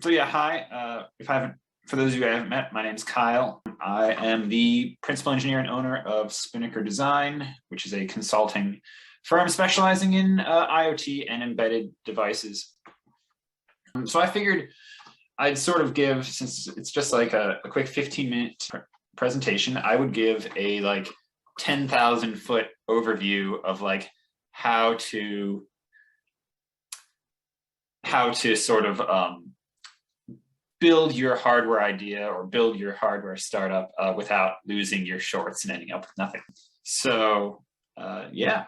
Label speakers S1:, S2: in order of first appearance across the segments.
S1: So yeah, hi. For those of you I haven't met, my name's Kyle. I am the principal engineer and owner of Spinnaker Design, which is a consulting firm specializing in IoT and embedded devices. So I figured I'd sort of give, since it's just like a quick 15-minute presentation, I would give a like 10,000 foot overview of like how to sort of build your hardware idea or build your hardware startup without losing your shorts and ending up with nothing. So yeah,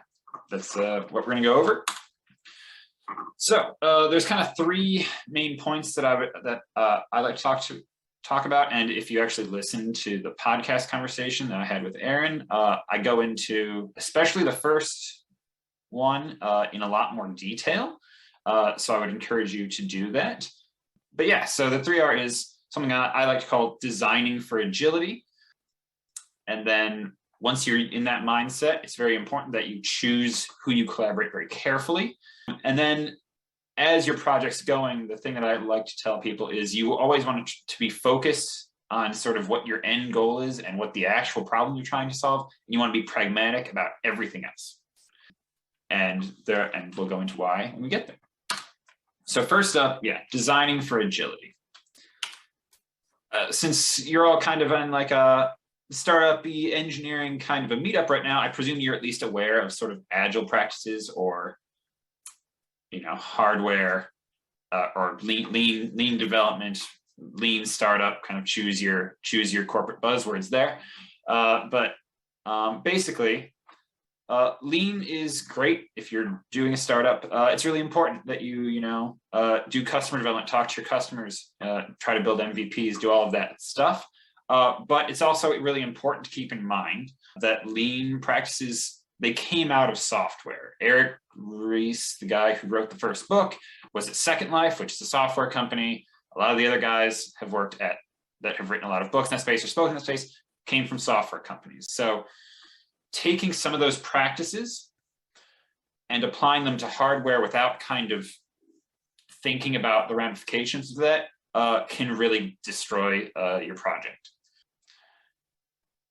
S1: that's what we're going to go over. So there's kind of three main points that I like to talk about. And if you actually listen to the podcast conversation that I had with Aaron, I go into especially the first one in a lot more detail. So I would encourage you to do that. But yeah, so the 3R is something I like to call designing for agility. And then once you're in that mindset, it's very important that you choose who you collaborate very carefully. And then as your project's going, the thing that I like to tell people is you always want to be focused on sort of what your end goal is and what the actual problem you're trying to solve. And you want to be pragmatic about everything else. And we'll go into why when we get there. So first up, yeah, designing for agility. Since you're all kind of in like a startup-y engineering kind of a meetup right now, I presume you're at least aware of sort of agile practices or, hardware or lean development, lean startup. Kind of choose your corporate buzzwords there. But basically, lean is great if you're doing a startup. It's really important that you do customer development, talk to your customers, try to build MVPs, do all of that stuff. But it's also really important to keep in mind that lean practices, they came out of software. Eric Ries, the guy who wrote the first book, was at Second Life, which is a software company. A lot of the other guys that have written a lot of books in that space or spoken in that space came from software companies. So taking some of those practices and applying them to hardware without kind of thinking about the ramifications of that can really destroy your project.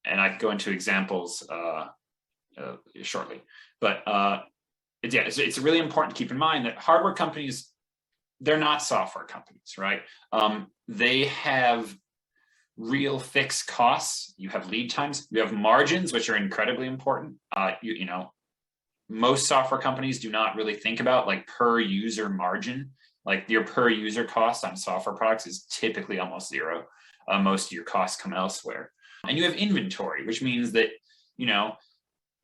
S1: And I can go into examples shortly. But it's really important to keep in mind that hardware companies, they're not software companies, right? They have real fixed costs. You have lead times. You have margins, which are incredibly important. Most software companies do not really think about like per user margin. Like your per user cost on software products is typically almost zero. Most of your costs come elsewhere. And you have inventory, which means that,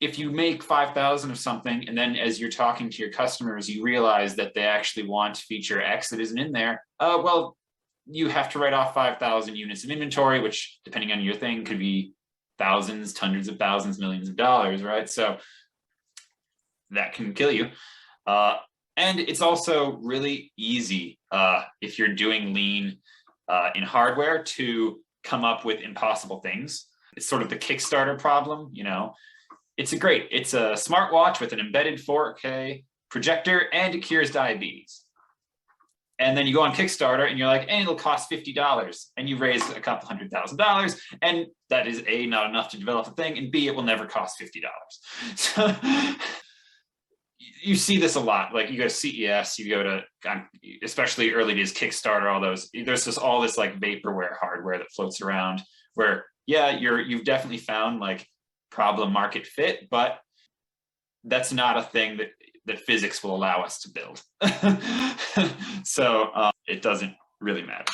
S1: if you make 5,000 of something, and then as you're talking to your customers, you realize that they actually want feature X that isn't in there, well, you have to write off 5,000 units of inventory, which depending on your thing could be thousands, hundreds of thousands, millions of dollars, right? So that can kill you. And it's also really easy if you're doing lean in hardware to come up with impossible things. It's sort of the Kickstarter problem, It's a smartwatch with an embedded 4K projector and it cures diabetes. And then you go on Kickstarter and you're like, and it'll cost $50. And you raise a couple $100,000. And that is A, not enough to develop a thing. And B, it will never cost $50. So you see this a lot. Like you go to CES, you go to, especially early days Kickstarter, all those, there's just all this like vaporware hardware that floats around where, yeah, you've definitely found like problem market fit, but that's not a thing that physics will allow us to build. So it doesn't really matter.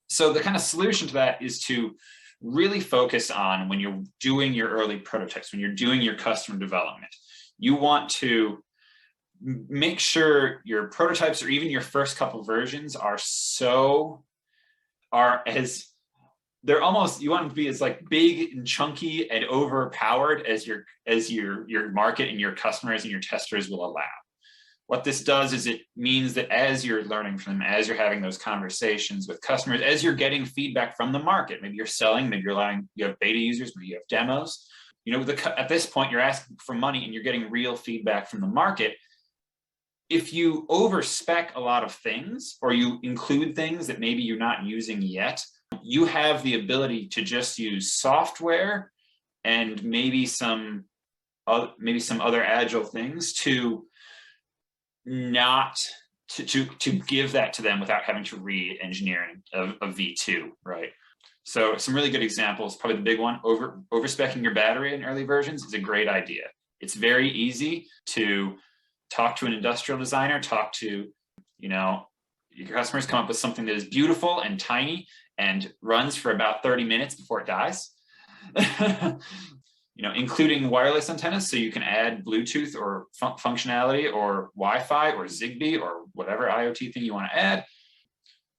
S1: So the kind of solution to that is to really focus on when you're doing your early prototypes, when you're doing your customer development, you want to make sure your prototypes or even your first couple versions you want them to be as like big and chunky and overpowered as your market and your customers and your testers will allow. What this does is it means that as you're learning from them, as you're having those conversations with customers, as you're getting feedback from the market, maybe you're selling, maybe you have beta users, maybe you have demos, at this point you're asking for money and you're getting real feedback from the market. if you overspec a lot of things, or you include things that maybe you're not using yet, you have the ability to just use software and maybe some other agile things to not to give that to them without having to re-engineer a V2, right? So some really good examples, probably the big one, overspecking your battery in early versions is a great idea. It's very easy to talk to an industrial designer, talk to, your customers, come up with something that is beautiful and tiny and runs for about 30 minutes before it dies. Including wireless antennas, so you can add Bluetooth or functionality or Wi-Fi or Zigbee or whatever IoT thing you want to add.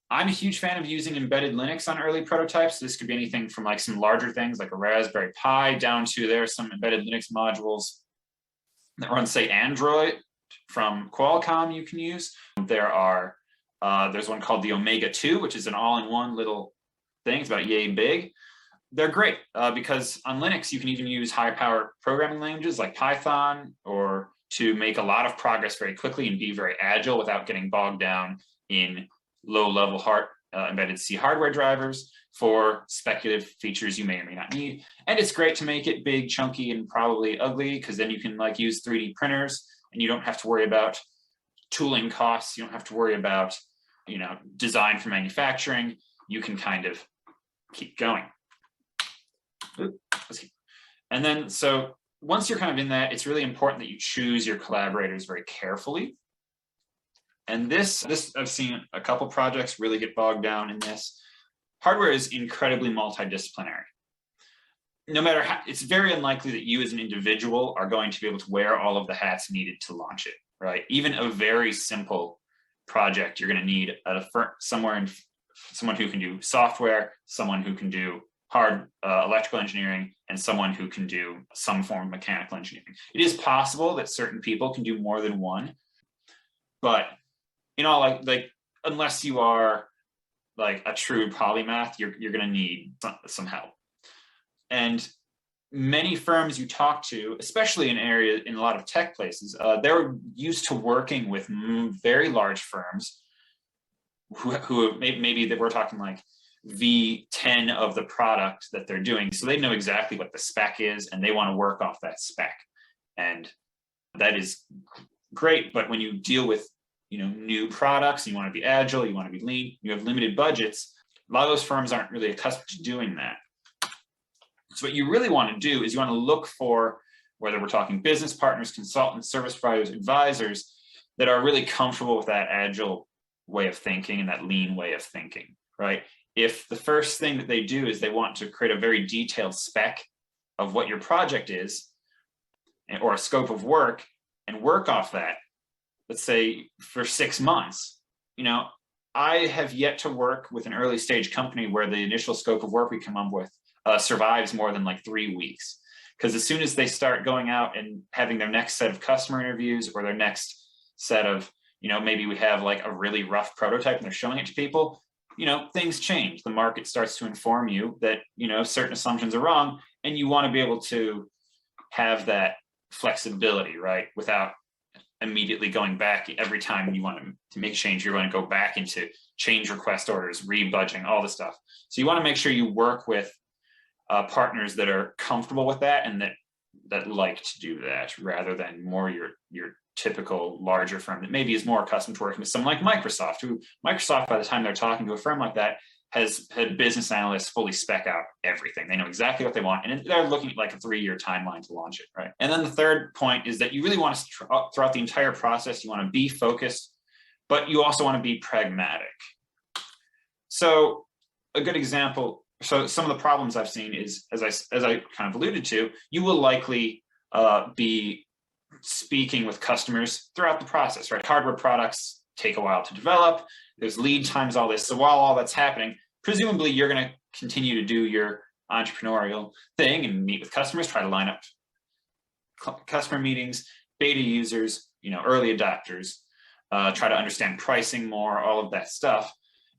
S1: I'm a huge fan of using embedded Linux on early prototypes. This could be anything from like some larger things like a Raspberry Pi down to there are some embedded Linux modules that run, say, Android from Qualcomm you can use. There's one called the Omega 2, which is an all-in-one little thing. It's about yay big. They're great because on Linux, you can even use high-power programming languages like Python or to make a lot of progress very quickly and be very agile without getting bogged down in low-level embedded C hardware drivers for speculative features you may or may not need. And it's great to make it big, chunky, and probably ugly because then you can use 3D printers and you don't have to worry about tooling costs. You don't have to worry about, design for manufacturing. You can kind of keep going. And then, so once you're kind of in that, it's really important that you choose your collaborators very carefully. And this I've seen a couple projects really get bogged down in this. Hardware is incredibly multidisciplinary. No matter how, it's very unlikely that you as an individual are going to be able to wear all of the hats needed to launch it, right? Even a very simple project, you're going to need someone who can do software, someone who can do hard electrical engineering, and someone who can do some form of mechanical engineering. It is possible that certain people can do more than one, but unless you are like a true polymath, you're going to need some help. And many firms you talk to, especially in a lot of tech places, they're used to working with very large firms who maybe that we're talking like V10 of the product that they're doing. So they know exactly what the spec is and they want to work off that spec. And that is great. But when you deal with, new products, you want to be agile, you want to be lean, you have limited budgets, a lot of those firms aren't really accustomed to doing that. So what you really want to do is you want to look for, whether we're talking business partners, consultants, service providers, advisors, that are really comfortable with that agile way of thinking and that lean way of thinking, right? If the first thing that they do is they want to create a very detailed spec of what your project is or a scope of work and work off that, let's say for 6 months, I have yet to work with an early stage company where the initial scope of work we come up with survives more than 3 weeks. Because as soon as they start going out and having their next set of customer interviews or their next set of, maybe we have a really rough prototype and they're showing it to people, things change. The market starts to inform you that, certain assumptions are wrong, and you want to be able to have that flexibility, right? Without immediately going back every time you want to make a change, you're going to go back into change request orders, rebudgeting, all this stuff. So you want to make sure you work with partners that are comfortable with that and that like to do that, rather than more your typical larger firm that maybe is more accustomed to working with someone like Microsoft, who Microsoft, by the time they're talking to a firm like that, has had business analysts fully spec out everything. They know exactly what they want, and they're looking at a 3-year timeline to launch it, right? And then the third point is that you really want to, throughout the entire process, you want to be focused, but you also want to be pragmatic. So a good example, so some of the problems I've seen is, as I kind of alluded to, you will likely be speaking with customers throughout the process, right? Hardware products take a while to develop. There's lead times, all this. So while all that's happening, presumably you're going to continue to do your entrepreneurial thing and meet with customers, try to line up customer meetings, beta users, early adopters, try to understand pricing more, all of that stuff.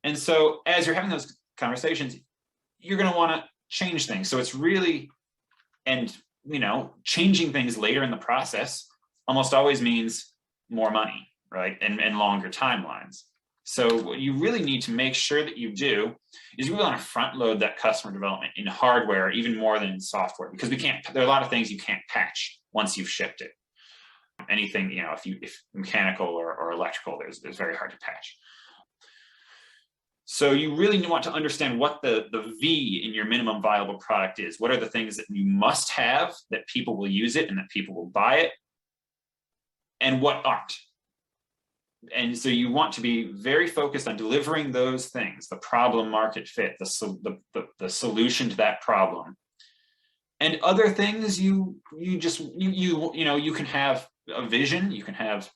S1: And so as you're having those conversations, you're going to want to change things. So it's really, changing things later in the process almost always means more money, right? And longer timelines. So what you really need to make sure that you do is you really want to front load that customer development in hardware even more than in software, because there are a lot of things you can't patch once you've shipped it. Anything, if mechanical or electrical, there's very hard to patch. So you really want to understand what the V in your minimum viable product is. What are the things that you must have, that people will use it and that people will buy it, and what aren't. And so you want to be very focused on delivering those things, the problem market fit, the solution to that problem. And other things you can have a vision, you can have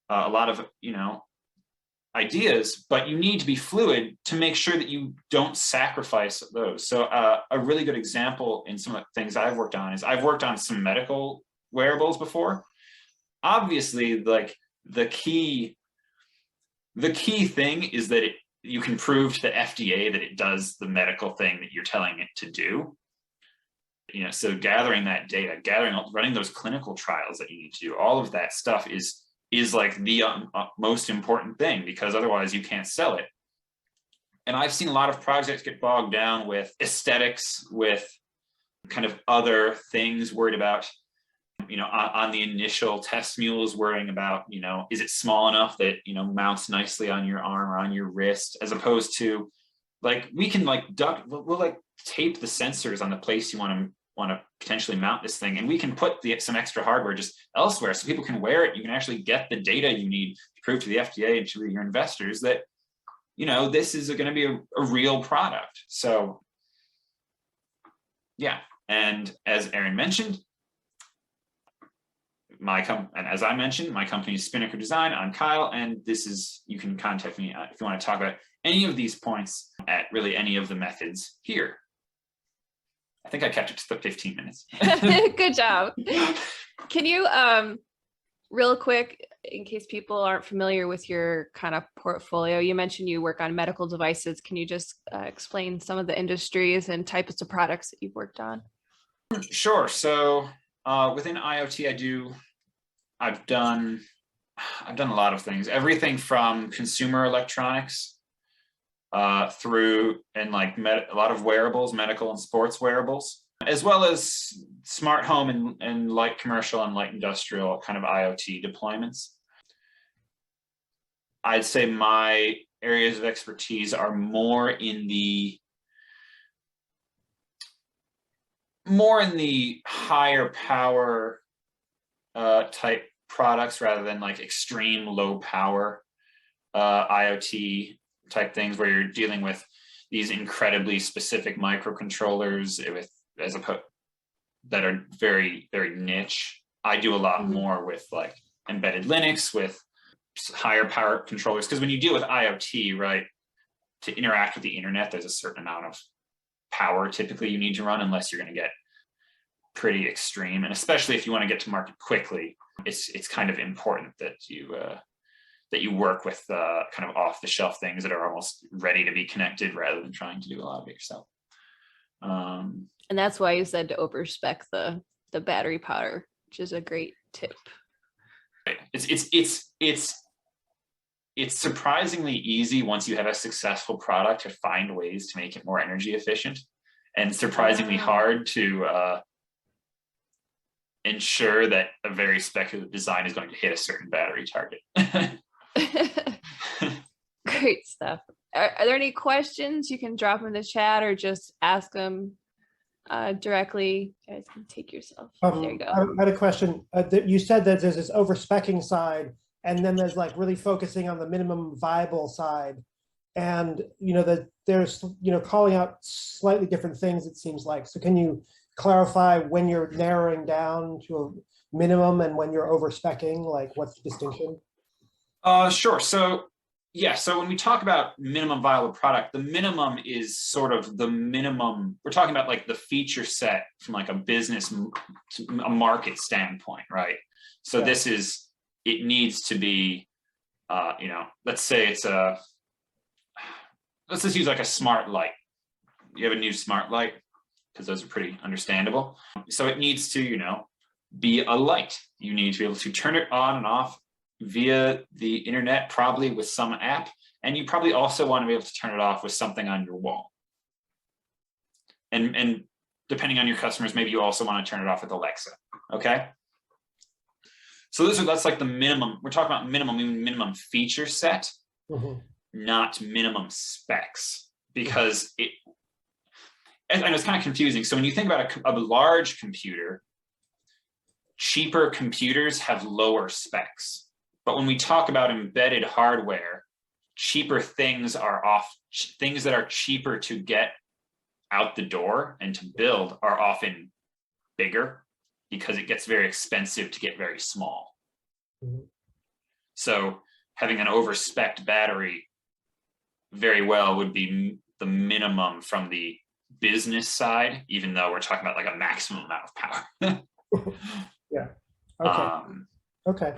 S1: a lot of, ideas, but you need to be fluid to make sure that you don't sacrifice those. So a really good example in some of the things I've worked on is I've worked on some medical wearables before. Obviously, like the key thing is that you can prove to the FDA that it does the medical thing that you're telling it to do. So gathering that data, running those clinical trials that you need to do, all of that stuff is like the most important thing, because otherwise you can't sell it. And I've seen a lot of projects get bogged down with aesthetics, with kind of other things, worried about, on the initial test mules, worrying about, is it small enough that, mounts nicely on your arm or on your wrist, as opposed to like, we can like we'll like tape the sensors on the place you want to potentially mount this thing, and we can put some extra hardware just elsewhere so people can wear it. You can actually get the data you need to prove to the FDA and to your investors that, this is going to be a real product. So yeah. And as Aaron mentioned, as I mentioned, my company is Spinnaker Design. I'm Kyle, and you can contact me if you want to talk about any of these points at really any of the methods here. I think I kept it to 15 minutes.
S2: Good job. Can you, real quick, in case people aren't familiar with your kind of portfolio, you mentioned you work on medical devices. Can you just explain some of the industries and types of products that you've worked on?
S1: Sure. So within IoT, I've done a lot of things, everything from consumer electronics through and like a lot of wearables, medical and sports wearables, as well as smart home and light commercial and light industrial kind of IoT deployments. I'd say my areas of expertise are more in the higher power type products, rather than like extreme low power IoT type things, where you're dealing with these incredibly specific microcontrollers that are very, very niche. I do a lot more with like embedded Linux, with higher power controllers, because when you deal with IoT, right, to interact with the internet, there's a certain amount of power typically you need to run, unless you're going to get pretty extreme. And especially if you want to get to market quickly, it's kind of important that you work with kind of off-the-shelf things that are almost ready to be connected, rather than trying to do a lot of it yourself.
S2: And that's why you said to overspec the battery power, which is a great tip.
S1: It's surprisingly easy once you have a successful product to find ways to make it more energy efficient, and surprisingly hard to ensure that a very speculative design is going to hit a certain battery target.
S2: Great stuff. Are there any questions? You can drop in the chat or just ask them directly. You guys can take yourself. There you go.
S3: I had a question. You said that there's this over-speccing side, and then there's like really focusing on the minimum viable side. And, that there's, calling out slightly different things, it seems like. So can you clarify when you're narrowing down to a minimum and when you're over-speccing, like what's the distinction?
S1: Sure. So yeah, so when we talk about minimum viable product, the minimum is sort of the minimum. We're talking about like the feature set from like a business, a market standpoint, right? So this is, it needs to be, let's say it's let's just use like a smart light. You have a new smart light, because those are pretty understandable. So it needs to, be a light. You need to be able to turn it on and off via the internet, probably with some app. And you probably also want to be able to turn it off with something on your wall. And depending on your customers, maybe you also want to turn it off with Alexa, okay? So that's like the minimum. We're talking about minimum feature set, not minimum specs, because I know it's kind of confusing. So when you think about a large computer, cheaper computers have lower specs. But when we talk about embedded hardware, cheaper things things that are cheaper to get out the door and to build are often bigger, because it gets very expensive to get very small. So having an over-spec'd battery very well would be the minimum from the business side, even though we're talking about like a maximum amount of power.
S3: Yeah. Okay. Okay.